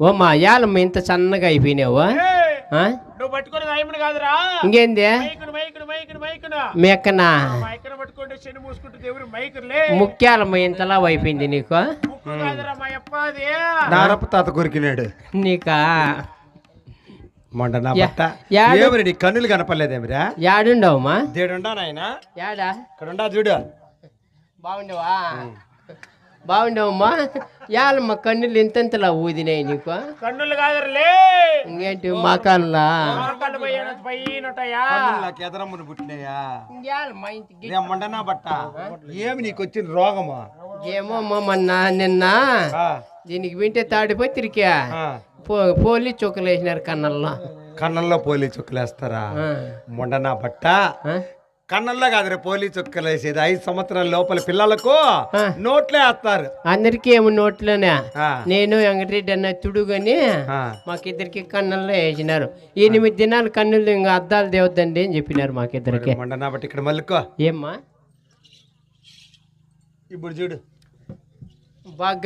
ఓ మా యాలమ్మ ఇంత సన్నగా అయిపోయినావు నువ్వు పట్టుకుని రాయమని కాదురా. ఇంకేంది మేకనా మైకును పట్టుకుంటే చెడు మూసుకుంటుంది ఎవరు మైకులే. ముఖ్యాలమ్మ ఇంతలా అయిపోయింది నీకు. నారప్ప తాత కొరికినాడు నీకా మొండ నా బట్ట ఏమరి కన్నులు కనపడలేదేమిరా. యాడుండవమ్మా? దేడుండా నాయన యాడా ఇక్కడుండా చూడు. బాగుండవా? బాగుండవమ్మా. యాలమ్మ కన్నులు ఇంతలా ఊదినాయి నీకు. కన్నులు కాదరలే ఇంకేంటి మా కన్నులా ఎదరమ్మను పుట్టినాయా ఇంటికి మొండనా బట్ట ఏమి నీకు వచ్చిన రోగమా? ఏమో మొన్న నిన్న దీనికి వింటే తాడిపోయి తిరిగా పోలీ చుక్కలు వేసినారు కన్నల్లో. కన్నంలో పోలీ చుక్కలు వేస్తారా? మొండనా బట్ట కన్నంలో కాదు పోలీ చుక్కలు వేసేది 5 సంవత్సరాల లోపల పిల్లలకు నోట్లే వేస్తారు. అందరికి ఏమో నోట్లోనే. నేను వెంకటరెడ్డి అన్న తుడుగని మాకిద్దరికి కన్నుల్లో వేసినారు. 8 దినాలు కన్నులు ఇంకా అద్దాలు దేవద్దండి అని చెప్పినారు మాకిద్దరికి. మొండనా బట్టి ఇక్కడ మళ్ళీ ఏమ్మా ఇప్పుడు చూడు బాగా